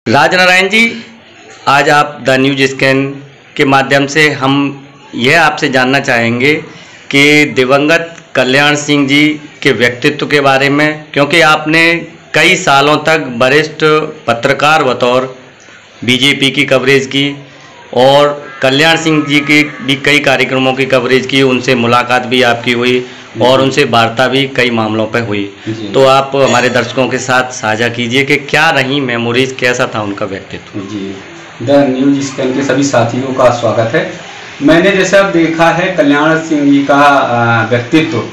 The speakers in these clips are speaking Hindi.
राजनारायण जी, आज आप द न्यूज स्कैन के माध्यम से हम यह आपसे जानना चाहेंगे कि दिवंगत कल्याण सिंह जी के व्यक्तित्व के बारे में, क्योंकि आपने कई सालों तक वरिष्ठ पत्रकार बतौर बीजेपी की कवरेज की और कल्याण सिंह जी के भी कई कार्यक्रमों की कवरेज की, उनसे मुलाकात भी आपकी हुई और उनसे वार्ता भी कई मामलों पर हुई। तो आप हमारे दर्शकों के साथ साझा कीजिए कि क्या रही मेमोरीज, कैसा था उनका व्यक्तित्व। जी, द न्यूज स्कैन के सभी साथियों का स्वागत है। मैंने जैसा देखा है कल्याण सिंह जी का व्यक्तित्व,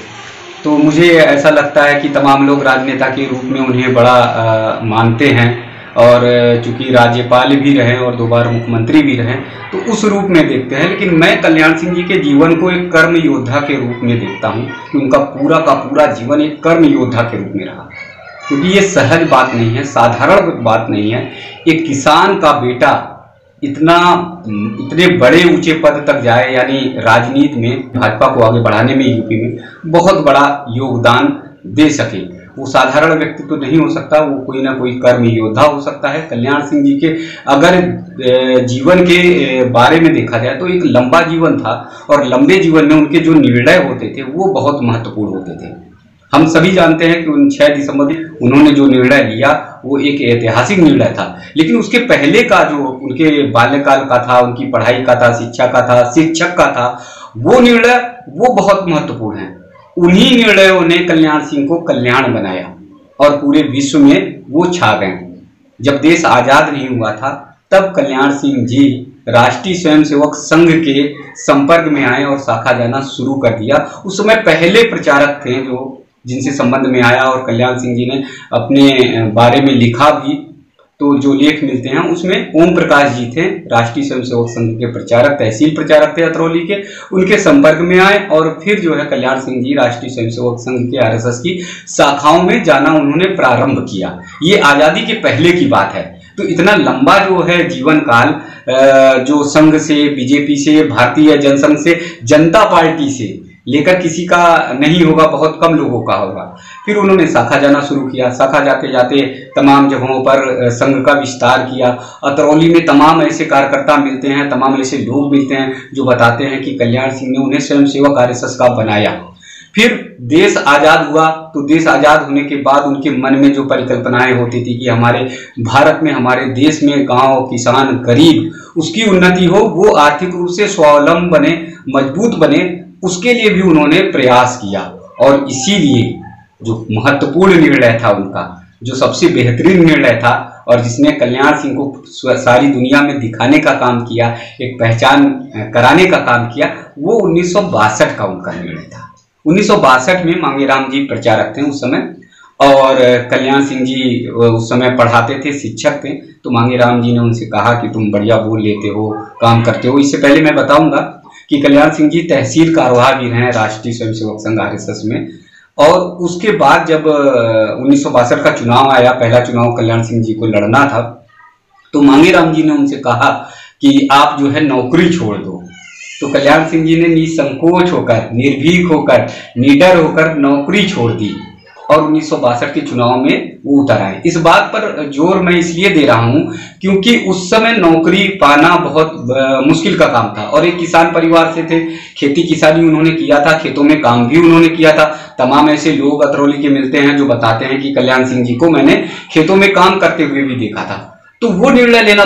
तो मुझे ऐसा लगता है कि तमाम लोग राजनेता के रूप में उन्हें बड़ा मानते हैं और चूंकि राज्यपाल भी रहे और 2 बार मुख्यमंत्री भी रहे, तो उस रूप में देखते हैं। लेकिन मैं कल्याण सिंह जी के जीवन को एक कर्म योद्धा के रूप में देखता हूं कि उनका पूरा का पूरा जीवन एक कर्म योद्धा के रूप में रहा, क्योंकि ये सहज बात नहीं है, साधारण बात नहीं है। एक किसान का बेटा इतने बड़े ऊंचे पद तक जाए, यानी राजनीति में भाजपा को आगे बढ़ाने में यूपी में बहुत बड़ा योगदान दे सके। वो साधारण व्यक्ति तो नहीं हो सकता, वो कोई ना कोई कर्म योद्धा हो सकता है। कल्याण सिंह जी के अगर जीवन के बारे में देखा जाए तो एक लंबा जीवन था और लंबे जीवन में उनके जो निर्णय होते थे वो बहुत महत्वपूर्ण होते थे। हम सभी जानते हैं कि 6 दिसंबर उन्होंने जो निर्णय लिया वो एक ऐतिहासिक निर्णय था, लेकिन उसके पहले का जो उनके बाल्यकाल का था, उनकी पढ़ाई का था, शिक्षा का था, शिक्षक का था, वो निर्णय वो बहुत महत्वपूर्ण है। उन्हीं निर्णयों ने कल्याण सिंह को कल्याण बनाया और पूरे विश्व में वो छा गए। जब देश आजाद नहीं हुआ था तब कल्याण सिंह जी राष्ट्रीय स्वयंसेवक संघ के संपर्क में आए और शाखा जाना शुरू कर दिया। उस समय पहले प्रचारक थे जो जिनसे संबंध में आया, और कल्याण सिंह जी ने अपने बारे में लिखा भी, तो जो लेख मिलते हैं उसमें ओम प्रकाश जी थे, राष्ट्रीय स्वयंसेवक संघ के प्रचारक, तहसील प्रचारक थे अतरौली के। उनके संपर्क में आए और फिर जो है कल्याण सिंह जी राष्ट्रीय स्वयंसेवक संघ के आरएसएस की शाखाओं में जाना उन्होंने प्रारंभ किया। ये आजादी के पहले की बात है। तो इतना लंबा जो है जीवन काल, जो संघ से, बीजेपी से, भारतीय जनसंघ से, जनता पार्टी से लेकर किसी का नहीं होगा, बहुत कम लोगों का होगा। फिर उन्होंने शाखा जाना शुरू किया। शाखा जाते जाते तमाम जगहों पर संघ का विस्तार किया। अतरौली में तमाम ऐसे कार्यकर्ता मिलते हैं, तमाम ऐसे लोग मिलते हैं जो बताते हैं कि कल्याण सिंह ने उन्हें स्वयंसेवक आरएसएस का बनाया। फिर देश आजाद हुआ, तो देश आजाद होने के बाद उनके मन में जो परिकल्पनाएं होती थी कि हमारे भारत में, हमारे देश में गांव, किसान, गरीब, उसकी उन्नति हो, वो आर्थिक रूप से स्वावलंबन बने, मजबूत बने, उसके लिए भी उन्होंने प्रयास किया। और इसीलिए जो महत्वपूर्ण निर्णय था उनका, जो सबसे बेहतरीन निर्णय था और जिसने कल्याण सिंह को सारी दुनिया में दिखाने का काम किया, एक पहचान कराने का काम किया, वो 1962 का उनका निर्णय था। 1962 में मांगेराम जी प्रचारक थे उस समय, और कल्याण सिंह जी उस समय पढ़ाते थे, शिक्षक थे। तो मांगेराम जी ने उनसे कहा कि तुम बढ़िया बोल लेते हो, काम करते हो। इससे पहले मैं बताऊंगा कि कल्याण सिंह जी तहसील कार्यवाह भी रहे राष्ट्रीय स्वयंसेवक संघ आरएसएस में। और उसके बाद जब 1962 का चुनाव आया, पहला चुनाव कल्याण सिंह जी को लड़ना था, तो मांगेराम जी ने उनसे कहा कि आप जो है नौकरी छोड़ दो। तो कल्याण सिंह जी ने निसंकोच होकर, निर्भीक होकर, निडर होकर नौकरी छोड़ दी और 1962 के चुनाव में वो उतर आए। इस बात पर जोर मैं इसलिए दे रहा हूं क्योंकि उस समय नौकरी पाना बहुत मुश्किल का काम था और एक किसान परिवार से थे। खेती किसानी उन्होंने किया था, खेतों में काम भी उन्होंने किया था। तमाम ऐसे लोग अतरौली के मिलते हैं जो बताते हैं कि कल्याण सिंह जी को मैंने खेतों में काम करते हुए भी देखा था। तो वो निर्णय लेना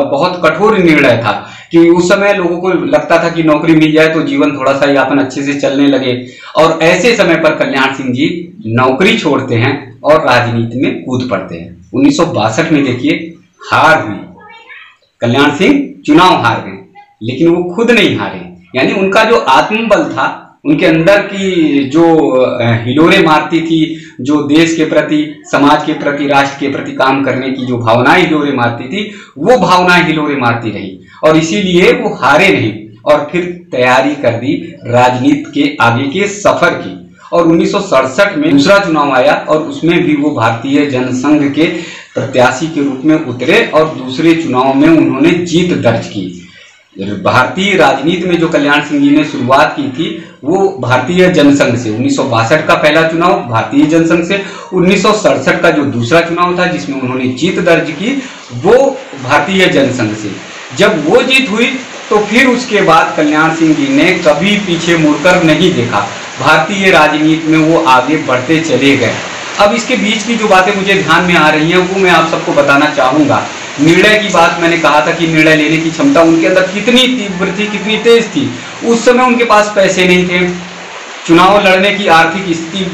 बहुत कठोर निर्णय था कि उस समय लोगों को लगता था कि नौकरी मिल जाए तो जीवन थोड़ा सा यापन अच्छे से चलने लगे। और ऐसे समय पर कल्याण सिंह जी नौकरी छोड़ते हैं और राजनीति में कूद पड़ते हैं। 1962 में देखिए हार हुई, कल्याण सिंह चुनाव हार गए, लेकिन वो खुद नहीं हारे। यानी उनका जो आत्मबल था, उनके अंदर की जो हिलोरे मारती थी, जो देश के प्रति, समाज के प्रति, राष्ट्र के प्रति काम करने की जो भावनाएं हिलोरे मारती थी, वो भावनाएं हिलोरे मारती रही और इसीलिए वो हारे नहीं और फिर तैयारी कर दी राजनीति के आगे के सफर की। और 1967 में दूसरा चुनाव आया और उसमें भी वो भारतीय जनसंघ के प्रत्याशी के रूप में उतरे और दूसरे चुनाव में उन्होंने जीत दर्ज की। भारतीय राजनीति में जो कल्याण सिंह जी ने शुरुआत की थी वो भारतीय जनसंघ से, 1962 का पहला चुनाव भारतीय जनसंघ से, 1967 का जो दूसरा चुनाव था जिसमें उन्होंने जीत दर्ज की वो भारतीय जनसंघ से। जब वो जीत हुई तो फिर उसके बाद कल्याण सिंह जी ने कभी पीछे मुड़कर नहीं देखा, भारतीय राजनीति में वो आगे बढ़ते चले गए। अब इसके बीच की जो बातें मुझे ध्यान में आ रही हैं वो मैं आप सबको बताना चाहूंगा। निर्णय की बात मैंने कहा था कि निर्णय लेने की क्षमता उनके अंदर कितनी तीव्र थी, कितनी तेज थी। उस समय उनके पास पैसे नहीं थे, चुनाव लड़ने की आर्थिक स्थिति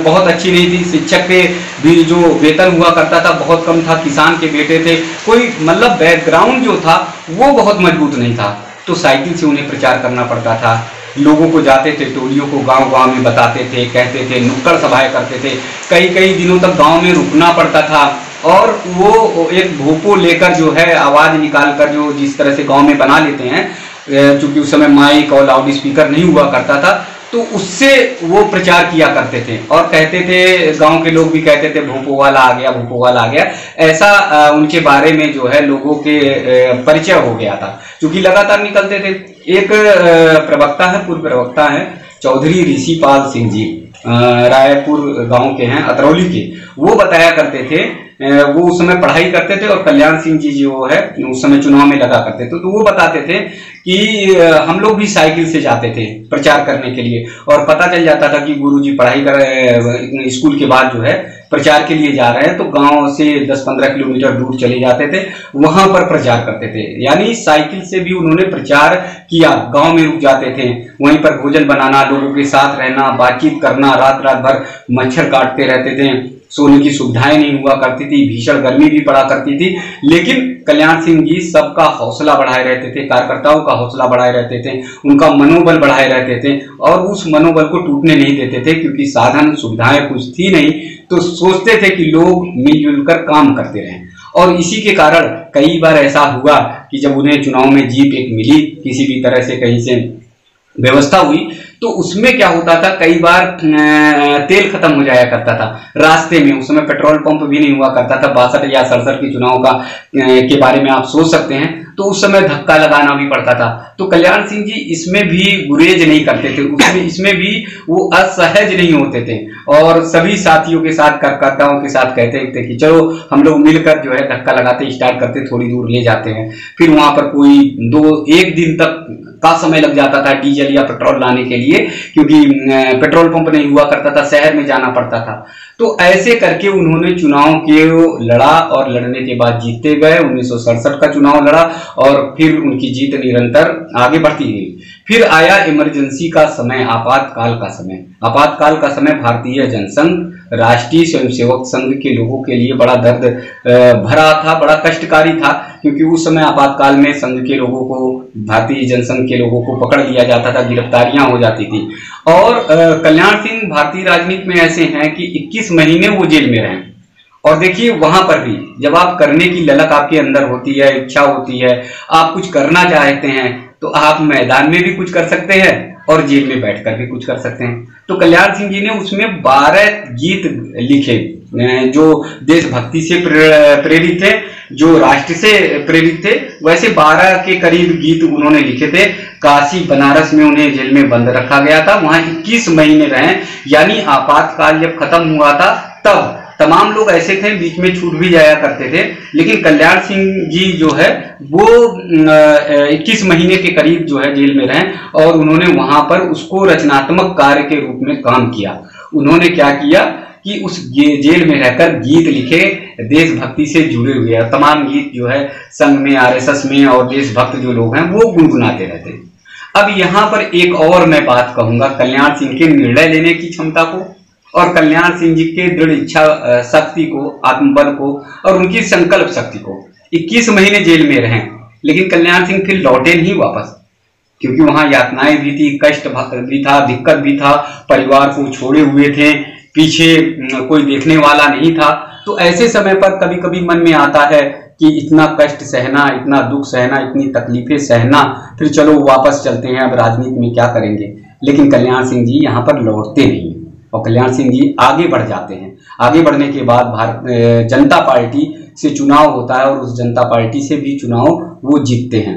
बहुत अच्छी नहीं थी, शिक्षक के भी जो वेतन हुआ करता था बहुत कम था, किसान के बेटे थे, कोई मतलब बैकग्राउंड जो था वो बहुत मजबूत नहीं था। तो साइकिल से उन्हें प्रचार करना पड़ता था, लोगों को जाते थे, टोलियों को गांव गांव में बताते थे, कहते थे, नुक्कड़ सभाएं करते थे, कई कई दिनों तक गांव में रुकना पड़ता था। और वो एक भोपो लेकर जो है आवाज निकाल कर जो जिस तरह से गांव में बना लेते हैं, चूंकि उस समय माइक और लाउड स्पीकर नहीं हुआ करता था, तो उससे वो प्रचार किया करते थे और कहते थे, गांव के लोग भी कहते थे भोपो वाला आ गया, भोपो वाला आ गया। ऐसा उनके बारे में जो है लोगों के परिचय हो गया था, क्योंकि लगातार निकलते थे। एक प्रवक्ता है, पूर्व प्रवक्ता है चौधरी ऋषिपाल सिंह जी, रायपुर गांव के हैं, अतरौली के, वो बताया करते थे, वो उस समय पढ़ाई करते थे और कल्याण सिंह जी जो है उस समय चुनाव में लगा करते थे। तो वो बताते थे कि हम लोग भी साइकिल से जाते थे प्रचार करने के लिए, और पता चल जाता था कि गुरुजी पढ़ाई कर स्कूल के बाद जो है प्रचार के लिए जा रहे हैं, तो गांव से 10-15 किलोमीटर दूर चले जाते थे, वहां पर प्रचार करते थे। यानी साइकिल से भी उन्होंने प्रचार किया, गांव में रुक जाते थे, वहीं पर भोजन बनाना, लोगों के साथ रहना, बातचीत करना, रात रात भर मच्छर काटते रहते थे, सोने की सुविधाएं नहीं हुआ करती थी, भीषण गर्मी भी पड़ा करती थी, लेकिन कल्याण सिंह जी सबका हौसला बढ़ाए रहते थे, कार्यकर्ताओं का हौसला बढ़ाए रहते थे, उनका मनोबल बढ़ाए रहते थे और उस मनोबल को टूटने नहीं देते थे, क्योंकि साधन सुविधाएं कुछ थी नहीं, तो सोचते थे कि लोग मिलजुल कर काम करते रहें। और इसी के कारण कई बार ऐसा हुआ कि जब उन्हें चुनाव में जीत एक मिली, किसी भी तरह से कहीं से व्यवस्था हुई, तो उसमें क्या होता था, कई बार तेल खत्म हो जाया करता था रास्ते में। उस समय पेट्रोल पंप भी नहीं हुआ करता था, 62 या 67 के चुनाव का के बारे में आप सोच सकते हैं, तो उस समय धक्का लगाना भी पड़ता था। तो कल्याण सिंह जी इसमें भी गुरेज नहीं करते थे, इसमें भी वो असहज नहीं होते थे और सभी साथियों के साथ, कार्यकर्ताओं के साथ कहते थे कि चलो हम लोग मिलकर जो है धक्का लगाते स्टार्ट करते, थोड़ी दूर ले जाते हैं। फिर वहां पर कोई 1 दिन तक का समय लग जाता था डीजल या पेट्रोल लाने के लिए, क्योंकि पेट्रोल पंप नहीं हुआ करता था, शहर में जाना पड़ता था। तो ऐसे करके उन्होंने चुनाव के लड़ा और लड़ने के बाद जीतते गए। 1967 का चुनाव लड़ा और फिर उनकी जीत निरंतर आगे बढ़ती गई। फिर आया इमरजेंसी का समय, आपातकाल का समय। आपातकाल का समय भारतीय जनसंघ, राष्ट्रीय स्वयंसेवक संघ के लोगों के लिए बड़ा दर्द भरा था, बड़ा कष्टकारी था, क्योंकि उस समय आपातकाल में संघ के लोगों को, भारतीय जनसंघ के लोगों को पकड़ लिया जाता था, गिरफ्तारियां हो जाती थी। और कल्याण सिंह भारतीय राजनीति में ऐसे हैं कि 21 महीने वो जेल में रहे। और देखिए वहां पर भी जब आप करने की ललक आपके अंदर होती है, इच्छा होती है, आप कुछ करना चाहते हैं, तो आप मैदान में भी कुछ कर सकते हैं और जेल में बैठकर भी कुछ कर सकते हैं। तो कल्याण सिंह जी ने उसमें 12 गीत लिखे जो देशभक्ति से प्रेरित थे, जो राष्ट्र से प्रेरित थे। वैसे 12 के करीब गीत उन्होंने लिखे थे। काशी बनारस में उन्हें जेल में बंद रखा गया था, वहां 21 महीने रहे। यानी आपातकाल जब खत्म हुआ था तब तमाम लोग ऐसे थे, बीच में छूट भी जाया करते थे, लेकिन कल्याण सिंह जी जो है वो 21 महीने के करीब जो है जेल में रहे और उन्होंने वहां पर उसको रचनात्मक कार्य के रूप में काम किया। उन्होंने क्या किया कि उस जेल में रहकर गीत लिखे, देशभक्ति से जुड़े हुए हैं। तमाम गीत जो है संघ में, आरएसएस में और देशभक्त जो लोग हैं वो गुनगुनाते रहते। अब यहाँ पर एक और मैं बात कहूंगा कल्याण सिंह के निर्णय लेने की क्षमता को और कल्याण सिंह जी के दृढ़ इच्छा शक्ति को, आत्मबल को और उनकी संकल्प शक्ति को। 21 महीने जेल में रहे, लेकिन कल्याण सिंह फिर लौटे नहीं वापस, क्योंकि वहां यातनाएं भी थी, कष्ट भी था, दिक्कत भी था, परिवार को छोड़े हुए थे, पीछे कोई देखने वाला नहीं था। तो ऐसे समय पर कभी कभी मन में आता है कि इतना कष्ट सहना, इतना दुख सहना, इतनी तकलीफें सहना, फिर चलो वापस चलते हैं, अब राजनीति में क्या करेंगे। लेकिन कल्याण सिंह जी यहाँ पर लौटते नहीं और कल्याण सिंह जी आगे बढ़ जाते हैं। आगे बढ़ने के बाद भारतीय जनता पार्टी से चुनाव होता है और उस जनता पार्टी से भी चुनाव वो जीतते हैं।